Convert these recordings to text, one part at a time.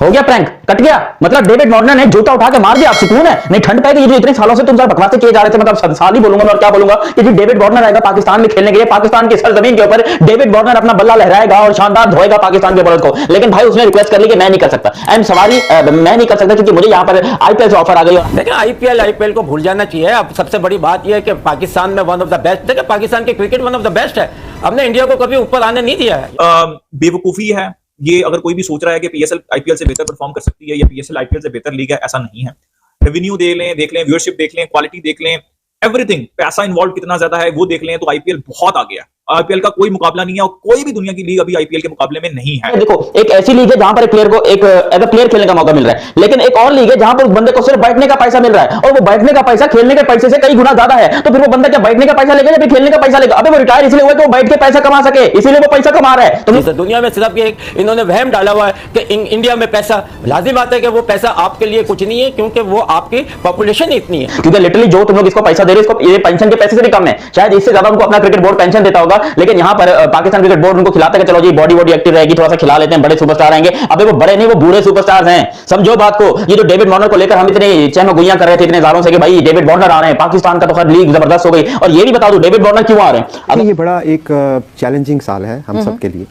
हो गया prank, cut गया। मतलब डेविड वार्नर ने जूता उठा के मार दिया, आप सुकून है? नहीं ठंड पाएगी, ये जो इतने सालों से तुम सब बकवासें किए जा रहे थे, मतलब साल ही बोलूंगा मैं और क्या बोलूंगा कि जी डेविड वार्नर आएगा पाकिस्तान में खेलने के लिए, पाकिस्तान की सरजमीन के ऊपर डेविड वार्नर अपना बल्ला लहराएगा और शानदार धोएगा पाकिस्तान के बॉलर को। लेकिन भाई उसने रिक्वेस्ट कर ली कि मैं नहीं कर सकता, आई एम सॉरी, मैं नहीं कर सकता क्योंकि मुझे यहाँ पर आईपीएल से ऑफर आ गई। देखिए आईपीएल को भूल जाना चाहिए। अब सबसे बड़ी बात यह है कि पाकिस्तान में वन ऑफ द बेस्ट, देखिए पाकिस्तान की cricket one of the best है, हमने इंडिया को कभी ऊपर आने नहीं दिया है। बेवकूफी है ये अगर कोई भी सोच रहा है कि पीएसएल आईपीएल से बेहतर परफॉर्म कर सकती है या पीएसएल आईपीएल से बेहतर लीग है, ऐसा नहीं है। रेवेन्यू देख लें, व्यूअरशिप देख लें, क्वालिटी देख लें, एवरीथिंग, पैसा इन्वॉल्व कितना ज्यादा है वो देख लें, तो आईपीएल बहुत आगे है। आईपीएल का कोई मुकाबला नहीं है और कोई भी दुनिया की लीग अभी आईपीएल के मुकाबले में नहीं है। देखो एक ऐसी लीग है जहां पर एक प्लेयर को एक एज अ प्लेयर खेलने का मौका मिल रहा है, लेकिन एक और लीग है जहां पर उस बंदे को सिर्फ बैठने का पैसा मिल रहा है, और वो बैठने का पैसा खेलने के पैसे से कई गुना ज्यादा है। तो फिर वो बंदा क्या बैठने का पैसा लेगा या फिर खेलने का पैसा लेगा? अबे वो रिटायर इसलिए हुआ कि वो बैठ के पैसा कमा सके, इसीलिए वो पैसा कमा रहा है। तो दुनिया में सिर्फ ये इन्होंने वहम डाला हुआ है कि इंडिया में पैसा, लाजिम बात है कि वो पैसा आपके लिए कुछ नहीं है क्योंकि वो आपकी पॉपुलेशन इतनी है। क्योंकि लिटरली जो तुम लोग इसको पैसा दे रहे हो, इसको ये पेंशन के पैसे से भी कम है, शायद इससे ज्यादा उनको अपना क्रिकेट बोर्ड पेंशन देता होगा। लेकिन यहाँ पर पाकिस्तान क्रिकेट बोर्ड उनको खिलाता है कि चलो जी बॉडी एक्टिव रहेगी, थोड़ा सा खिला लेते हैं, बड़े सुपरस्टार आएंगे। अबे वो बड़े नहीं, वो बूढ़े सुपरस्टार्स हैं, समझो बात को। ये जो डेविड वार्नर को लेकर हम इतने चहनो गुइयां कर रहे थे इतने सालों से कि भाई डेविड वार्नर आ रहे हैं, पाकिस्तान का तो खैर लीग जबरदस्त हो गई। और ये भी बता दो डेविड वार्नर क्यों आ रहे हैं? अब ये बड़ा एक चैलेंजिंग साल है हम सब के लिए।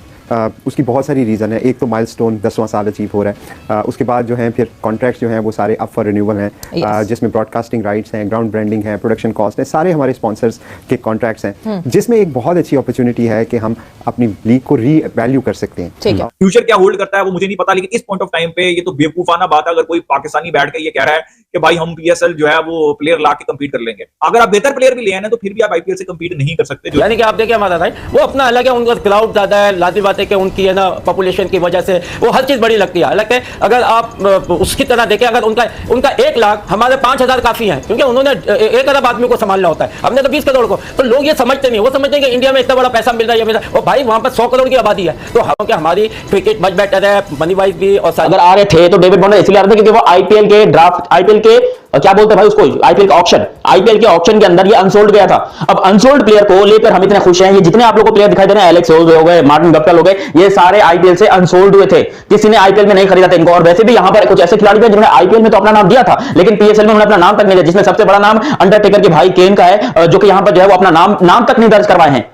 उसकी बहुत सारी रीज़न है। एक तो माइलस्टोन 10वां साल अचीव हो रहा है, उसके बाद जो है फिर कॉन्ट्रैक्ट्स जो हैं वो सारे अप फॉर रिन्यूअल हैं, जिसमें ब्रॉडकास्टिंग राइट्स हैं, ग्राउंड ब्रांडिंग है, प्रोडक्शन कॉस्ट है, सारे हमारे स्पॉन्सर्स के कॉन्ट्रैक्ट्स हैं, जिसमें एक बहुत अच्छी अपॉर्चुनिटी है कि हम अपनी लीग को री वैल्यू कर सकते हैं। फ्यूचर क्या होल्ड करता है वो मुझे नहीं पता, लेकिन इस पॉइंट ऑफ टाइम पे ये तो बेवकूफाना बात है अगर कोई पाकिस्तानी बैठ के ये कह रहा है कि भाई हम पीएसएल जो है वो प्लेयर ला के कंपीट कर लेंगे। अगर आप बेहतर प्लेयर भी ले आए ना तो फिर भी आप आईपीएल से कंपीट नहीं कर सकते। यानी कि आप देखिए हमारा भाई वो अपना अलग है, उनका क्राउड ज्यादा है, लाजिम बात है कि उनकी है ना पॉपुलेशन की वजह से वो हर चीज बड़ी लगती है। हालांकि अगर आप उसकी तरह देखें, अगर उनका 1 लाख, हमारे 5,000 काफी है क्योंकि उन्होंने 1 अरब आदमी को संभालना होता है, हमने तो 20 करोड़ को। तो लोग ये समझते नहीं, वो समझते हैं कि इंडिया में इतना बड़ा पैसा मिल रहा है, और भाई वहां पर 100 करोड़ की आबादी है। तो हमारी क्रिकेट मच बेटर है मनी वाइज भी। और अगर आ रहे थे तो डेविड वार्नर इसलिए आ रहे थे क्योंकि वो आईपीएल के ड्राफ्ट, आईपीएल के क्या बोलते हैं भाई उसको, आईपीएल का ऑक्शन, आईपीएल के ऑक्शन के अंदर ये अनसोल्ड गया था। अब अनसोल्ड प्लेयर को लेकर हम इतने खुश हैं। ये जितने आप लोगों को प्लेयर दिखाई दे रहे हैं, एलेक्स होल्स हो गए, मार्टिन गप्टिल हो गए, ये सारे आईपीएल से अनसोल्ड हुए थे, किसी ने आईपीएल में नहीं खरीदा था इनको। और वैसे भी यहाँ पर कुछ ऐसे खिलाड़ी थे जिन्होंने आईपीएल में तो अपना नाम दिया था, लेकिन पीएसएल में उन्होंने अपना नाम तक नहीं दिया, जिसमें सबसे बड़ा नाम अंडरटेकर के भाई केन का है, जो कि यहाँ पर जो है वो अपना नाम तक नहीं दर्ज करवाए हैं।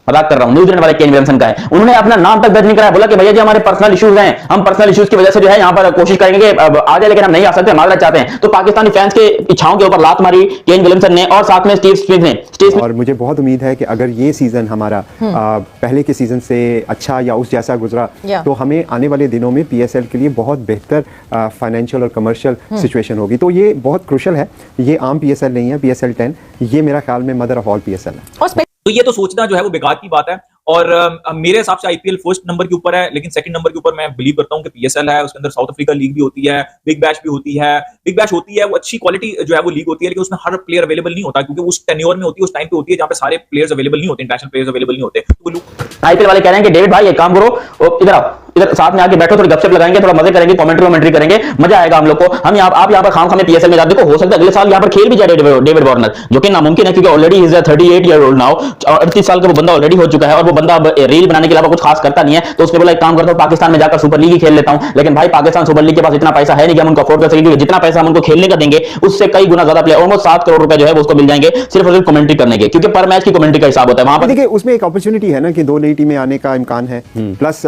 मजाक कर रहा हूं, न्यूजीलैंड वाले केन विलियमसन का है, उन्होंने अपना नाम तक दर्ज नहीं कराया। बोला कि भैया जी हमारे पर्सनल इश्यूज हैं, हम पर्सनल इश्यूज की वजह से जो है यहाँ पर कोशिश करेंगे कि आ जाए, लेकिन हम नहीं आ सकते, माजरत चाहते हैं। तो पाकिस्तानी फैंस के इच्छाओं के ऊपर लात मारी केन विलियमसन ने और साथ में स्टीव स्मिथ ने। और मुझे बहुत उम्मीद है कि अगर ये सीजन हमारा पहले के सीजन से अच्छा या उस जैसा गुजरा तो हमें आने वाले दिनों में पीएसएल के लिए बहुत बेहतर फाइनेंशियल और कमर्शियल सिचुएशन होगी। तो ये बहुत क्रूशल है, ये आम पीएसएल नहीं है, पीएसएल 10 ये मेरा ख्याल में मदर ऑफ ऑल पीएसएल है। तो ये तो सोचना जो है वो बेकार की बात है। और मेरे हिसाब से आईपीएल फर्स्ट नंबर के ऊपर है, लेकिन सेकंड नंबर के ऊपर मैं बिलीव करता हूं कि पीएसएल है। उसके अंदर साउथ अफ्रीका लीग भी होती है, बिग बैश भी होती है। बिग बैश होती है वो अच्छी क्वालिटी जो है वो लीग होती है, लेकिन उसमें हर प्लेयर अवेलेबल नहीं होता क्योंकि उस टेन्योर में होती है, उस टाइम पे होती है जहां पे सारे प्लेयर्स अवेलेबल नहीं होते, इंटरनेशनल प्लेयर्स अवेलेबल नहीं होते। तो आईपीएल वाले कह रहे हैं कि डेविड भाई एक काम करो, इधर आओ, इधर साथ में आके बैठो, थोड़ी गपशप लगाएंगे, थोड़ा मजे करेंगे, कमेंट्री करेंगे, मजा आएगा हम लोग को। हम आप यहाँ पर खाम खामे पीएसएल में जाते, देखो हो सकता है अगले साल यहाँ पर खेल भी जाए डेविड वार्नर, जो कि नामुमकिन है क्योंकि already is 38 year old now, 38 साल का वो बंदा ऑलरेडी हो चुका है और वो बंदा रील बनाने के अलावा कुछ खास करता नहीं है। तो उसने बोला एक काम करता हूँ पाकिस्तान में जाकर सुपर लीग ही खेल लेता हूँ। लेकिन भाई पाकिस्तान सुपर लीग के पास इतना पैसा है नहीं कि हम उनको अफोर्ड कर सकेंगे, जितना पैसा हम उनको खेलने का देंगे उससे कई गुना ज्यादा प्लेयर, ऑलमोस्ट 7 करोड़ रुपए जो है वो उसको मिल जाएंगे सिर्फ और सिर्फ कमेंट्री करने के, क्योंकि पर मैच की कमेंट्री का हिसाब होता है वहां पर। देखिए उसमें एक अपॉर्चुनिटी है ना कि 2 नई टीमें आने का इम्कान है, प्लस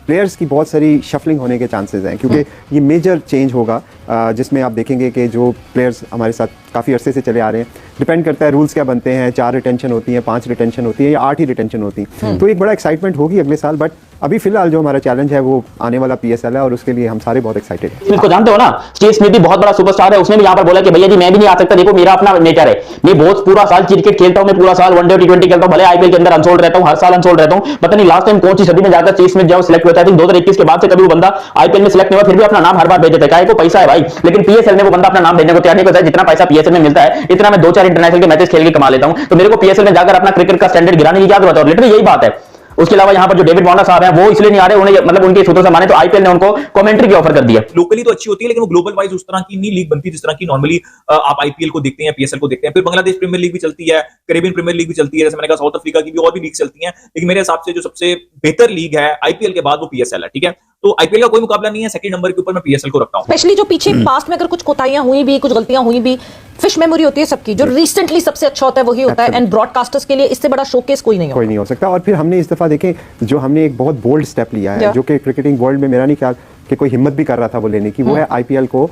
प्लेयर्स की बहुत सारी शफलिंग होने के चांसेस हैं क्योंकि ये मेजर चेंज होगा, जिसमें आप देखेंगे कि जो प्लेयर्स हमारे साथ काफ़ी अरसे से चले आ रहे हैं, डिपेंड करता है रूल्स क्या बनते हैं, 4 रिटेंशन होती है, 5 रिटेंशन होती है या 8 ही रिटेंशन होती है। तो एक बड़ा एक्साइटमेंट होगी अगले साल, बट अभी फिलहाल जो हमारा चैलेंज है वो आने वाला पीएसएल है और उसके लिए हम सारे बहुत एक्साइटेड हैं। इसको जानते हो ना, स्टीव स्मिथ भी बहुत बड़ा सुपरस्टार है, उसने भी यहाँ पर बोला कि भैया जी मैं भी नहीं आ सकता, देखो मेरा अपना नेचर है, मैं बहुत पूरा साल क्रिकेट खेलता हूँ, मैं पूरा साल वनडे T20 खेलता हूँ, भले आईपीएल के अंदर अनसोल्ड रहता हूँ, हर साल अनसोल्ड रहता हूँ। पता नहीं लास्ट टाइम कौन सी सदी में जाकर स्टीव स्मिथ जब सिलेक्ट हुआ था, 2021 के बाद से कभी वो बंदा आईपीएल में सिलेक्ट नहीं हुआ, फिर भी अपना नाम हर बार भेज देता है, क्या को पैसा है भाई। लेकिन पीएसएल में वो बंदा अपना नाम भेजने को तैयार नहीं करता है। जितना पैसा पीएसएल में मिलता है इतना मैं 2-4 इंटरनेशनल के मैचेस खेल के कमा लेता हूं, तो मेरे को पीएसएल में जाकर अपना क्रिकेट का स्टैंडर्ड गिराने की क्या जरूरत है। और लिटरली यही बात है। उसके अलावा यहाँ पर जो डेविड वार्नर साहब हैं वो इसलिए नहीं आ रहे, उन्हें मतलब उनके सूत्रों से माने तो आईपीएल ने उनको कमेंट्री की ऑफर कर दिया। लोकली तो अच्छी होती है लेकिन वो ग्लोबल वाइज उस तरह की नहीं लीग बनती जिस तरह की नॉर्मली आप आईपीएल को देखते हैं, पीएसएल को देखते हैं। फिर बांग्लादेश प्रीमियर लीग भी चलती है, कैरेबियन प्रीमियर लीग भी चलती है, जैसे मैंने कहा साउथ अफ्रीका की भी और भी लीग चलती हैं, लेकिन मेरे हिसाब से जो सबसे बेहतर लीग है आईपीएल के बाद वो पीएसएल है। ठीक है, तो आईपीएल का कोई मुकाबला नहीं है, सेकंड नंबर के ऊपर मैं पीएसएल को रखता हूं। स्पेशली जो पीछे पास्ट में अगर कुछ कोताहियां हुई भी, कुछ गलतियां हुई भी, फिश मेमोरी होती है सबकी, जो रिसेंटली सबसे अच्छा होता है वही होता है, एंड ब्रॉडकास्टर्स के लिए इससे बड़ा शोकेस कोई नहीं कोई नहीं हो सकता। और फिर हमने इस दफा देखें जो हमने एक बहुत बोल्ड स्टेप लिया है, जो कि क्रिकेटिंग वर्ल्ड में मेरा नहीं ख्याल कि कोई हिम्मत भी कर रहा था वो लेने की, वो है आईपीएल को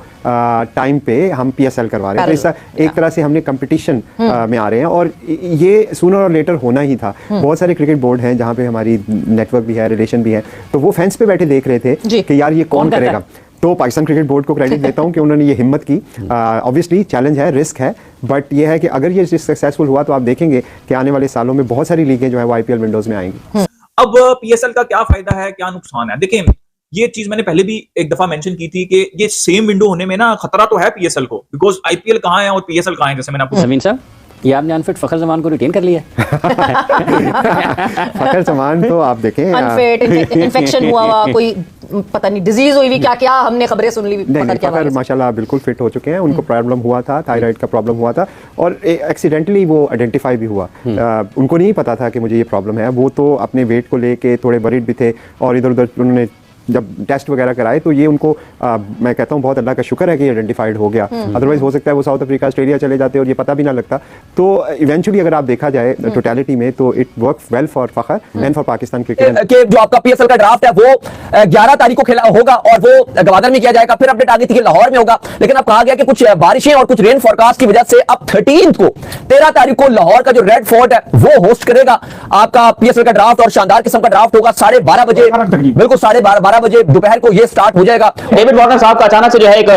टाइम पे हम पीएसएल करवा रहे हैं। तो इसका एक तरह से हमने कंपटीशन में आ रहे हैं, और ये सूनर और लेटर होना ही था। बहुत सारे क्रिकेट बोर्ड हैं जहाँ पे हमारी नेटवर्क भी है, रिलेशन भी है, तो वो फैंस पे बैठे देख रहे थे कि यार ये कौन करेगा। तो पाकिस्तान क्रिकेट बोर्ड को क्रेडिट देता हूं कि उन्होंने ये हिम्मत की। ऑब्वियसली चैलेंज है, रिस्क है, बट ये है कि अगर ये सक्सेसफुल हुआ तो आप देखेंगे कि आने वाले सालों में बहुत सारी लीगें जो है वो आईपीएल विंडोज में आएंगी। अब पीएसएल का क्या फायदा है, क्या नुकसान है? देखें, ये चीज मैंने पहले भी एक दफा मेंशन की थी कि ये सेम विंडो होने में ना खतरा तो है पीएसएल को, बिकॉज आईपीएल कहां है और पीएसएल कहां है। जैसे मैंने आपको जमीन साहब, ये आपने अनफिट फखर जमान को रिटेन कर लिया। फखर जमान तो आप देखें अनफिट, इन्फेक्शन हुआ, कोई पता नहीं डिजीज हुई भी, क्या हमने खबरें सुन ली। फखर माशाल्लाह बिल्कुल फिट हो चुके हैं। उनको प्रॉब्लम हुआ था, थायराइड का प्रॉब्लम हुआ था, और एक्सीडेंटली वो आइडेंटिफाई भी हुआ। उनको नहीं पता था कि मुझे ये प्रॉब्लम है। वो तो अपने वेट को लेके थोड़े वरीड भी थे, और इधर उधर उन्होंने जब टेस्ट वगैरह कराए तो ये उनको मैं कहता हूँ बहुत अल्लाह का शुक्र है कि आइडेंटिफाइड हो गया। अदरवाइज हो सकता है वो साउथ अफ्रीका, ऑस्ट्रेलिया चले जाते और ये पता भी ना लगता। तो इवेंचुअली अगर आप देखा जाए टोटलिटी में तो it work well for Fakhar and for Pakistan cricket. कि जो आपका पीएसएल का ड्राफ्ट है वो 11 तारीख को खेला होगा और वो गवादर में किया जाएगा। फिर अपडेट आ गई थी कि लाहौर में होगा, लेकिन अब कहा गया कि कुछ बारिशें और कुछ रेन फोरकास्ट की वजह से अब 13 तारीख को लाहौर का जो रेड फोर्ट है वो होस्ट करेगा आपका पीएसएल का ड्राफ्ट, और शानदार किस्म का ड्राफ्ट होगा। 12:30 बजे, बिल्कुल 12:30 बजे दोपहर को ये स्टार्ट हो जाएगा। डेविड वार्नर साहब का अचानक से जो है एक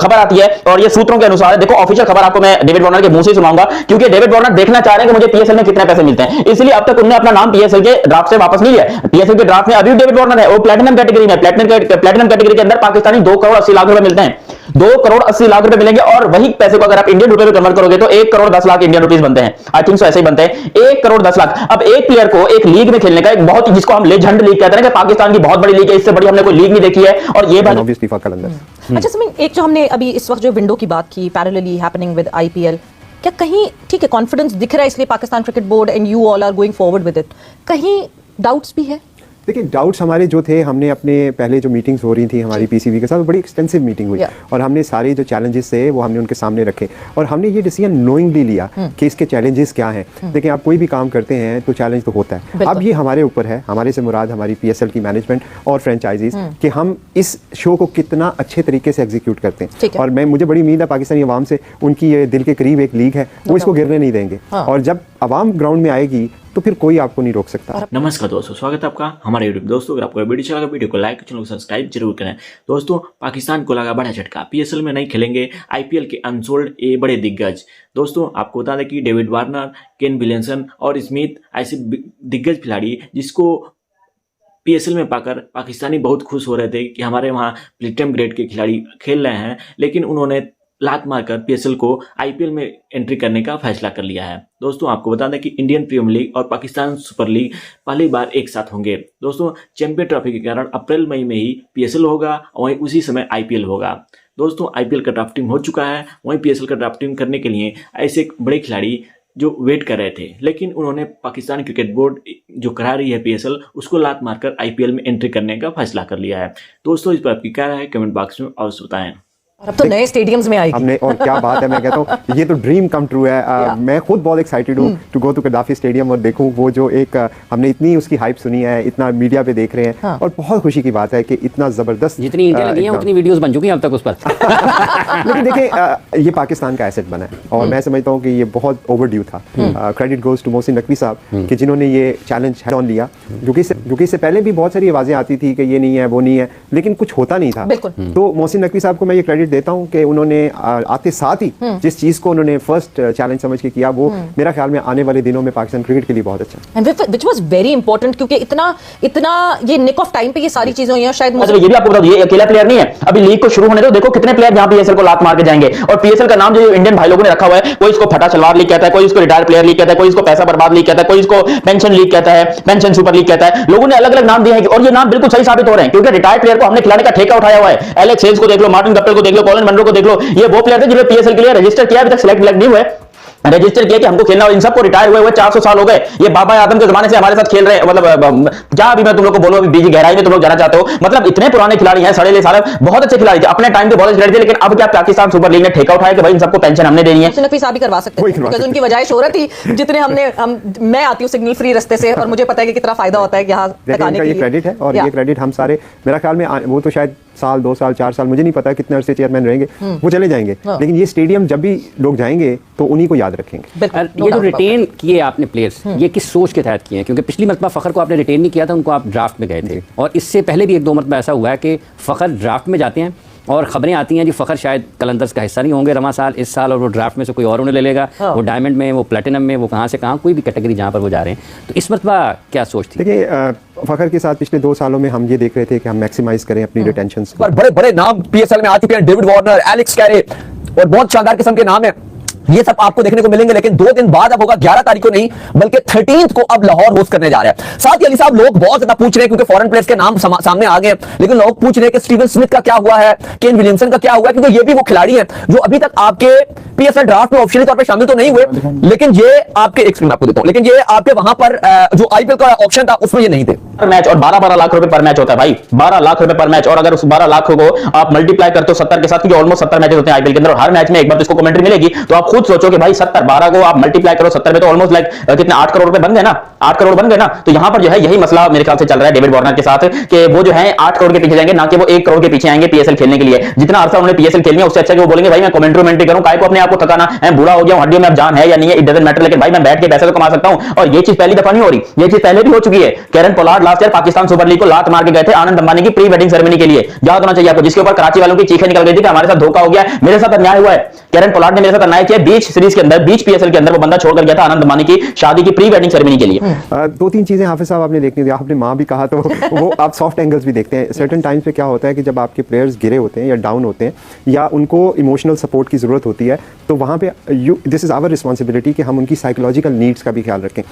खबर आती है, और ये सूत्रों के अनुसार है। देखो ऑफिशियल खबर आपको मैं डेविड वार्नर के मुंह से सुनाऊंगा, क्योंकि डेविड वार्नर देखना चाह रहे हैं कि मुझे पीएसएल में कितने पैसे मिलते हैं, इसलिए अब तक उन्होंने अपना नाम पीएसएल के ड्राफ्ट से वापस नहीं लिया। पीएसएल के ड्राफ्ट में अभी डेविड वार्नर है, वो प्लैटिनम कैटेगरी में, प्लैटिनम कैटेगरी के अंदर पाकिस्तानी 2 करोड़ 80 लाख रुपए मिलते हैं। 2 करोड़ 80 लाख रुपए मिलेंगे, और वही पैसे को अगर आप इंडियन रुपए में कन्वर्ट करोगे तो 1 करोड़ 10 लाख इंडियन रुपीस बनते हैं। आई थिंक सो ऐसे ही बनते हैं, 1 करोड़ 10 लाख। अब एक प्लेयर को एक लीग में खेलने का, एक बहुत, जिसको हम लेजेंड लीग कहते हैं कि पाकिस्तान की बहुत बड़ी लीग है, इससे बड़ी हमने कोई लीग नहीं देखी है, और ये ऑब्वियसली फखर अंदर। अच्छा समीन, एक जो हमने अभी इस वक्त जो विंडो की बात की, पैरेलली हैपनिंग विद आईपीएल, क्या कहीं ठीक है कॉन्फिडेंस दिख रहा है इसलिए Pakistan cricket board and you all are going forward with it, कहीं डाउट्स भी है? देखिए डाउट्स हमारे जो थे, हमने अपने पहले जो मीटिंग्स हो रही थी हमारी पीसीबी के साथ, बड़ी एक्सटेंसिव मीटिंग हुई, और हमने सारे जो चैलेंजेस थे वो हमने उनके सामने रखे, और हमने ये डिसीजन नोइंगली लिया कि इसके चैलेंजेस क्या हैं। देखिए आप कोई भी काम करते हैं तो चैलेंज तो होता है। अब ये हमारे ऊपर है, हमारे से मुराद हमारी पीएसएल की मैनेजमेंट और फ्रेंचाइजीज, कि हम इस शो को कितना अच्छे तरीके से एग्जीक्यूट करते हैं। और मुझे बड़ी उम्मीद है पाकिस्तानी अवाम से, उनकी ये दिल के करीब एक लीग है, वो इसको गिरने नहीं देंगे, और जब अवाम ग्राउंड में आएगी तो फिर कोई आपको नहीं रोक सकता। नमस्कार दोस्तों, स्वागत है आपका हमारे यूट्यूब। दोस्तों अगर आपको वीडियो अच्छा लगा, वीडियो को लाइक, चैनल को सब्सक्राइब जरूर करें। दोस्तों पाकिस्तान को लगा बड़ा झटका, पीएसएल में नहीं खेलेंगे आईपीएल के अनसोल्ड ये बड़े दिग्गज। दोस्तों आपको बता दें कि डेविड वार्नर, केन विलियमसन और स्मिथ ऐसे दिग्गज खिलाड़ी जिसको पीएसएल में पाकर पाकिस्तानी बहुत खुश हो रहे थे कि हमारे वहाँ प्लेटिनम ग्रेड के खिलाड़ी खेल रहे हैं, लेकिन उन्होंने लात मारकर पीएसएल को आईपीएल में एंट्री करने का फैसला कर लिया है। दोस्तों आपको बता दें कि इंडियन प्रीमियर लीग और पाकिस्तान सुपर लीग पहली बार एक साथ होंगे। दोस्तों चैंपियन ट्रॉफी के कारण अप्रैल मई में ही पीएसएल होगा, वहीं उसी समय आईपीएल होगा। दोस्तों आईपीएल का ड्राफ्टिंग हो चुका है, वहीं पीएसएल का ड्राफ्टिंग करने के लिए ऐसे बड़े खिलाड़ी जो वेट कर रहे थे, लेकिन उन्होंने पाकिस्तान क्रिकेट बोर्ड जो करा रही है पीएसएल, उसको लात मारकर आईपीएल में एंट्री करने का फैसला कर लिया है। दोस्तों इस पर आपकी क्या राय है, कमेंट बॉक्स में अवश्य बताएं। अब तो नए स्टेडियम्स में आएगी हमने, और क्या बात है, मैं कहता हूँ ये तो ड्रीम कम ट्रू है। मैं खुद बहुत एक्साइटेड हूँ to go to Gaddafi stadium और देखूँ वो जो एक हमने इतनी उसकी हाइप सुनी है, इतना मीडिया पे देख रहे हैं, और बहुत खुशी की बात है कि इतना जबरदस्त, जितनी ईंटें लगी हैं उतनी वीडियोस बन चुकी हैं अब तक उस पर। लेकिन देखिए ये पाकिस्तान का एसेट बना है, और मैं समझता हूँ कि ये बहुत ओवरड्यू था। Credit goes to Mohsin Naqvi sahab कि जिन्होंने ये चैलेंज हेड ऑन लिया, जो कि इससे पहले भी बहुत सारी आवाजें आती थी कि ये नहीं है वो नहीं है, लेकिन कुछ होता नहीं था। तो मोहसिन नकवी साहब को मैं ये क्रेडिट देता हूँ कि उन्होंने आते साथ ही जिस चीज को उन्होंने फर्स्ट चैलेंज समझ के किया, वो मेरा ख्याल में आने वाले दिनों में पाकिस्तान क्रिकेट के लिए बहुत अच्छा है, and which was very important, क्योंकि इतना ये निक ऑफ टाइम पे ये सारी चीजें हुई हैं। शायद अच्छा ये भी आपको बता दूं, ये अकेला प्लेयर नहीं है, अभी लीग को शुरू होने दो, देखो कितने प्लेयर यहां पीएसएल को लात मार के जाएंगे। और पीएसएल का नाम जो इंडियन भाई लोगों ने रखा हुआ है, कोई इसको फटा सलवार लीग कहता है, कोई इसको रिटायर्ड प्लेयर लीग कहता है, कोई इसको पैसा बर्बाद लीग कहता है, कोई इसको पेंशन लीग कहता है, पेंशन सुपर लीग कहता है। लोगों ने अलग अलग नाम दिए हैं, और ये नाम बिल्कुल सही साबित हो रहे हैं, क्योंकि रिटायर्ड प्लेयर को हमने खिलाने का ठेका उठाया हुआ है। एलेक्स हेल्स को देख लो, मार्टिन कप्टिल को देख लो, कॉलिन मनरो को देख लो, ये वो प्लेयर थे जिन्होंने पीएसएल के लिए रजिस्टर किया, अभी तक सिलेक्ट नहीं हुए। रजिस्टर किया कि हमको खेलना, और इन सबको रिटायर हुए 400 साल हो गए, ये बाबा आदम के जमाने से हमारे साथ खेल रहे हैं। मतलब क्या अभी मैं तुम लोग को बोलूं, अभी बीजी गहराई में तुम लोग जाना चाहते हो? मतलब इतने पुराने खिलाड़ी हैं, सड़े सारे बहुत अच्छे खिलाड़ी थे अपने टाइम पे, बहुत अच्छे खिलाड़ी थे, लेकिन अब क्या पाकिस्तान सुपर लीग ने ठेका उठाया कि भाई इन सबको पेंशन हमने देनी है। नकवी साहब भी करवा सकते हैं बिकॉज़ उनकी वजह शोहरत ही जितने मैं आती हूँ सिग्नल फ्री रास्ते से, और मुझे पता है कि कितना फायदा होता है यहाँ तक आने के लिए। ये क्रेडिट है, और ये क्रेडिट हम सारे, मेरा ख्याल में वो तो शायद साल 2 साल 4 साल, मुझे नहीं पता कितने अरसे चेयरमैन रहेंगे, वो चले जाएंगे, लेकिन ये स्टेडियम जब भी लोग जाएंगे तो उन्हीं को याद रखेंगे। और ये जो रिटेन किए आपने प्लेयर्स, ये किस सोच के तहत किए हैं? क्योंकि पिछली मरतबा फ़खर को आपने रिटेन नहीं किया था, उनको आप ड्राफ्ट में गए थे, और इससे पहले भी 1-2 मरतबा ऐसा हुआ है कि फ़खर ड्राफ्ट में जाते हैं और खबरें आती हैं जी फ़खर शायद कलंदर्स का हिस्सा नहीं होंगे रमा साल इस साल, और वो ड्राफ्ट में से कोई और उन्हें ले लेगा, वो डायमंड में, वो प्लेटिनम में, वो कहाँ से कहाँ, कोई भी कैटेगरी जहाँ पर वो जा रहे हैं। तो इस मरतबा क्या सोच थी? देखिए, फ़खर के साथ पिछले 2 सालों में हम ये देख रहे थे कि हम मैक्सिमाइज करें अपनी रिटेंशंस को। पर बड़े बड़े नाम पीएसएल में आ चुके हैं, डेविड वार्नर, एलेक्स कैरे, और बहुत शानदार किस्म के नाम है, ये सब आपको देखने को मिलेंगे। लेकिन 2 दिन बाद अब होगा, 11 तारीख को नहीं बल्कि 13th को अब लाहौर होस्ट करने जा रहा है। साथ ही अली साहब, लोग बहुत ज्यादा पूछ रहे हैं क्योंकि फॉरेन प्लेयर्स के नाम सामने आ गए, लेकिन लोग पूछ रहे हैं कि स्टीवन स्मिथ का क्या हुआ है, केन विलियमसन का क्या हुआ है, क्योंकि ये भी वो खिलाड़ी हैं जो अभी तक आपके पीएसएल ड्राफ्ट में ऑफिशियली तौर पर शामिल तो नहीं हुए, लेकिन ये आपके एक स्क्रीन आपको देता हूं, लेकिन ये आपके वहां पर जो आईपीएल का ऑप्शन था उसमें ये नहीं थे। पर मैच, और 12-12 लाख रुपए पर मैच होता है भाई, 12 लाख रुपए पर मैच, और अगर उस 12 लाख को आप मल्टीप्लाई करते हो 70 के साथ, क्योंकि ऑलमोस्ट 70 मैचेस होते हैं आईपीएल के अंदर, और हर मैच में एक बार इसको कमेंट्री मिलेगी, तो आप खुद सोचो कि भाई 12 को आप मल्टीप्लाई करो 70 में, तो ऑलमोस्ट लाइक कितने 8 करोड़ रुपए बन गए ना, 8 करोड़ बन गए ना। तो यहां पर जो है यही मसला मेरे ख्याल से चल रहा है डेविड वार्नर के साथ, कि वो जो है 8 करोड़ के पीछे जाएंगे, ना कि वो 1 करोड़ के पीछे आएंगे पीएसएल खेलने के लिए। जितना अरसा उन्होंने पीएसएल खेलनी है उससे अच्छा कि वो बोलेंगे भाई मैं कमेंट्री करूं, काय को अपने आप को थकाना है, बूढ़ा हो गया, हड्डियों में अब जान है या नहीं है, इट डजंट मैटर, लेकिन भाई मैं बैठ के पैसे तो कमा सकता हूं। और ये चीज पहली दफा नहीं हो रही, ये चीज पहले भी हो चुकी है। Kieron Pollard last year Pakistan super league को लात मार के गए थे आनंद अंबानी की प्री वेडिंग सेरेमनी के लिए, याद होना चाहिए आपको, जिसके ऊपर कराची वालों की चीखें निकल गई थी कि हमारे साथ धोखा हो गया, मेरे साथ अन्याय हुआ है। कैरन पोलार्ड ने मेरे साथ अन्याय किया, बीच सीरीज के अंदर, बीच पीएसएल के अंदर वो बंदा छोड़कर गया था आनंद अंबानी की शादी की प्री वेडिंग सेरेमनी के लिए। 2-3 चीजें हाफिज साहब आपने देखनी थी, आपने माँ भी कहा तो वो आप सॉफ्ट एंगल्स भी देखते हैं। सर्टेन टाइम्स पे क्या होता है कि जब आपके प्लेयर्स गिरे होते हैं या डाउन होते हैं या उनको इमोशनल सपोर्ट की जरूरत होती है, तो वहाँ पे दिस इज आवर रिस्पॉन्सिबिलिटी कि हम उनकी साइकोलॉजिकल नीड्स का भी ख्याल रखें।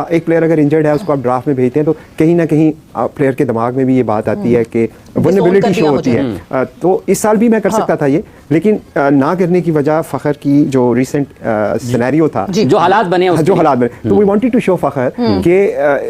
एक प्लेयर अगर इंजर्ड है उसको आप ड्राफ्ट में भेजते हैं तो कहीं ना कहीं प्लेयर के दिमाग में भी ये बात आती है कि वल्नरेबिलिटी शो होती है। तो इस साल भी मैं कर सकता था ये, लेकिन ना करने की वजह फ़खर की जो रिसेंट सिनेरियो था, जो हालात बने, जो हालात बने, तो we wanted to show Fakhar कि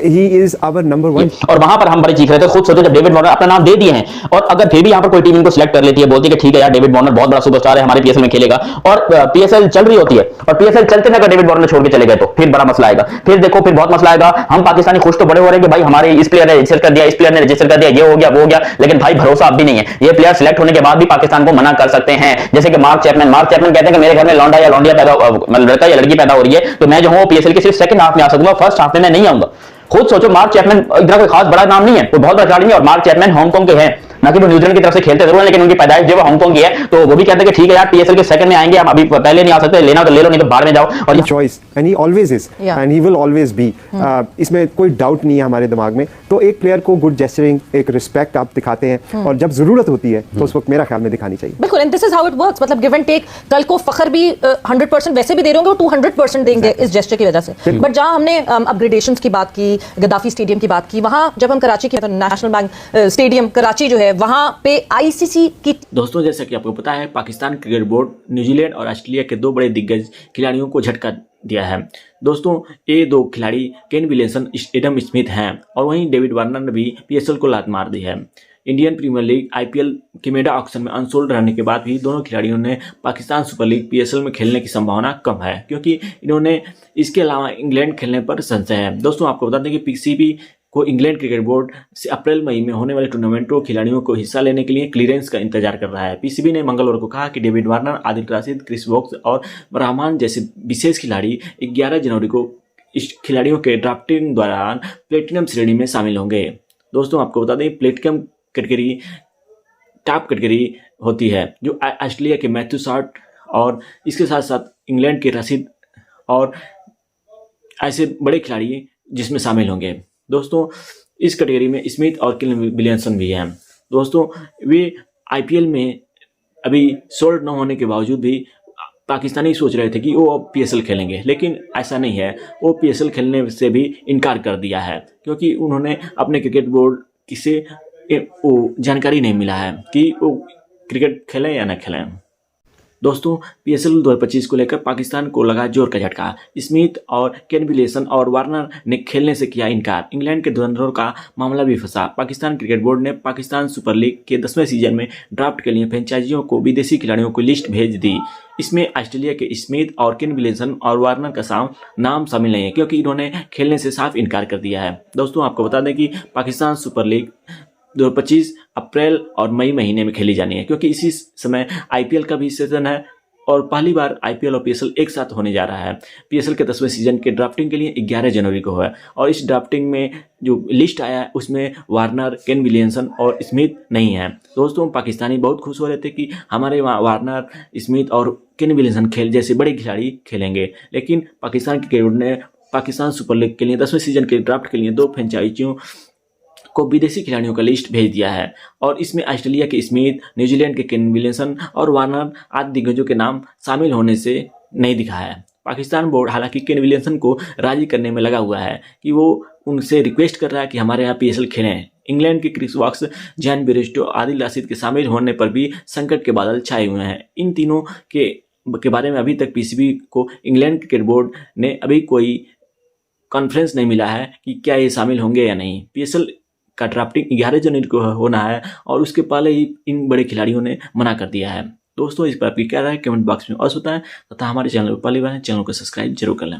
ही इज आवर नंबर 1। और वहां पर हम बड़े चीख रहे थे, खुद सोचो जब डेविड वार्नर अपना नाम दे दिए हैं, और अगर फिर भी यहां पर कोई टीम इनको सिलेक्ट कर लेती है, बोलती है कि ठीक है यार डेविड वार्नर बहुत बड़ा सुपरस्टार है, हमारे पीएसएल में खेलेगा, और पीएसएल चल रही होती है, और पीएसएल चलते में अगर डेविड वार्नर छोड़ के चले गए तो फिर बड़ा मसला आएगा। फिर देखो फिर बहुत मसला आएगा। हम पाकिस्तानी खुश तो बड़े हो रहे हैं कि भाई हमारे इस प्लेयर ने रजिस्टर कर दिया, इस प्लेयर ने रजिस्टर कर दिया, ये हो गया वो हो गया, लेकिन भाई भरोसा अब भी नहीं है। ये प्लेयर सिलेक्ट होने के बाद भी पाकिस्तान को मना कर सकते हैं, जैसे कि मार्क चैपमैन कहते हैं कि मेरे घर में लौंडा या लौंडिया पैदा, मतलब लड़का या लड़की पैदा हो रही है, तो मैं जो हूं पीएसएल के सिर्फ सेकंड हाफ में आ सकूंगा, फर्स्ट हाफ में मैं नहीं आऊंगा। खुद सोचो, मार्क चैपमैन इतना कोई खास बड़ा नाम नहीं है, वो बहुत बड़ा खिलाड़ी नहीं है, और मार्क चैपमैन हांगकांग के हैं, ना कि वो न्यूजीलैंड की तरफ से खेलते जरूर हैं, लेकिन उनकी पैदाइश जो हांगकांग की है, तो वो भी कहते हैं कि ठीक है यार पीएसएल के सेकंड में आएंगे, हम अभी पहले नहीं आ सकते, लेना तो ले लो नहीं तो बाहर में जाओ। और choice and he always is and he will always be, इसमें कोई डाउट नहीं है हमारे दिमाग में। तो एक प्लेयर को गुड जेस्चरिंग, एक रिस्पेक्ट आप दिखाते हैं, और जब जरूरत होती है तो उस वक्त मेरा ख्याल में दिखानी चाहिए। बिल्कुल, and this is how it works, मतलब गिव एंड टेक। कल को फ़खर भी 100% वैसे भी दे रहे होंगे, वो 200% देंगे इस जेस्चर की वजह से। बट जहां हमने अपग्रेडेशंस की बात की, गद्दाफी स्टेडियम की बात की, वहां जब हम कराची के नेशनल बैंक स्टेडियम कराची जो है वहां पे आईसीसी की। दोस्तों जैसा कि आपको पता है, पाकिस्तान क्रिकेट बोर्ड न्यूजीलैंड और ऑस्ट्रेलिया के 2 बड़े दिग्गज खिलाड़ियों को झटका दिया है। दोस्तों ये 2 खिलाड़ी केन विलियमसन, एडम स्मिथ हैं, और वहीं डेविड वार्नर ने भी पीएसएल को लात मार दी है। इंडियन प्रीमियर लीग आईपीएल के मेगा ऑक्शन में अनसोल्ड रहने के बाद भी दोनों खिलाड़ियों ने पाकिस्तान सुपर लीग पीएसएल में खेलने की संभावना कम है, क्योंकि इन्होंने इसके अलावा इंग्लैंड खेलने पर संशय है। दोस्तों आपको बता दें कि पीसीबी को इंग्लैंड क्रिकेट बोर्ड से अप्रैल मई में होने वाले टूर्नामेंटों खिलाड़ियों को हिस्सा लेने के लिए क्लीयरेंस का इंतजार कर रहा है। पीसीबी ने मंगलवार को कहा कि David Warner, Adil Rashid, Chris Woakes और रहमान जैसे विशेष खिलाड़ी 11 जनवरी को इस खिलाड़ियों के ड्राफ्टिंग दौरान प्लेटिनम श्रेणी में शामिल होंगे। दोस्तों आपको बता दें प्लेटिनम कैटेगरी टॉप कैटेगरी होती है, जो ऑस्ट्रेलिया के मैथ्यू शॉर्ट और इसके साथ साथ इंग्लैंड के रशीद और ऐसे बड़े खिलाड़ी जिसमें शामिल होंगे। दोस्तों इस कैटेगरी में स्मिथ और केन विलियमसन भी हैं। दोस्तों वे आईपीएल में अभी सोल्ड न होने के बावजूद भी पाकिस्तानी सोच रहे थे कि वो अब पीएसएल खेलेंगे, लेकिन ऐसा नहीं है। वो पीएसएल खेलने से भी इनकार कर दिया है, क्योंकि उन्होंने अपने क्रिकेट बोर्ड से वो जानकारी नहीं मिला है कि वो क्रिकेट खेलें या न खेलें। दोस्तों पीएसएल 2025 को लेकर पाकिस्तान को लगा जोर का झटका। स्मिथ और केन विलियमसन और वार्नर ने खेलने से किया इनकार। इंग्लैंड के धुरंधरों का मामला भी फंसा। पाकिस्तान क्रिकेट बोर्ड ने पाकिस्तान सुपर लीग के 10वें सीजन में ड्राफ्ट के लिए फ्रेंचाइजियों को विदेशी खिलाड़ियों की लिस्ट भेज दी। इसमें ऑस्ट्रेलिया के स्मिथ और केन विलियमसन और वार्नर का नाम शामिल नहीं है, क्योंकि इन्होंने खेलने से साफ इनकार कर दिया है। दोस्तों आपको बता दें कि पाकिस्तान सुपर लीग 2025 अप्रैल और मई महीने में खेली जानी है, क्योंकि इसी समय आईपीएल का भी सीजन है और पहली बार आईपीएल और पीएसएल एक साथ होने जा रहा है। पीएसएल के 10वें सीजन के ड्राफ्टिंग के लिए 11 जनवरी को है और इस ड्राफ्टिंग में जो लिस्ट आया है उसमें वार्नर, केन विलियमसन और स्मिथ नहीं है। दोस्तों पाकिस्तानी बहुत खुश हो रहे थे कि हमारे वार्नर, स्मिथ और केन विलियमसन जैसे बड़े खिलाड़ी खेलेंगे, लेकिन पाकिस्तान क्रिकेट बोर्ड ने पाकिस्तान सुपर लीग के लिए 10वें सीजन के ड्राफ्ट के लिए 2 फ्रेंचाइजियों को विदेशी खिलाड़ियों का लिस्ट भेज दिया है और इसमें ऑस्ट्रेलिया के स्मिथ, न्यूजीलैंड के केन विलियमसन और वार्नर आदि दिग्गजों के नाम शामिल होने से नहीं दिखा है। पाकिस्तान बोर्ड हालांकि केन विलियमसन को राजी करने में लगा हुआ है कि वो उनसे रिक्वेस्ट कर रहा है कि हमारे यहाँ पीएसएल खेलें। इंग्लैंड के क्रिस वॉक्स, जैन बेयरस्टो, आदिल राशिद के शामिल होने पर भी संकट के बादल छाए हुए हैं। इन तीनों के बारे में अभी तक पीसीबी को इंग्लैंड क्रिकेट बोर्ड ने अभी कोई कॉन्फ्रेंस नहीं मिला है कि क्या ये शामिल होंगे या नहीं। पीएसएल का ड्राफ्टिंग 11 जनवरी को होना है और उसके पहले ही इन बड़े खिलाड़ियों ने मना कर दिया है। दोस्तों इस पर आपकी क्या राय कमेंट बॉक्स में अवश्य बताएं तथा हमारे चैनल पर पहली बार चैनल को सब्सक्राइब जरूर कर लें।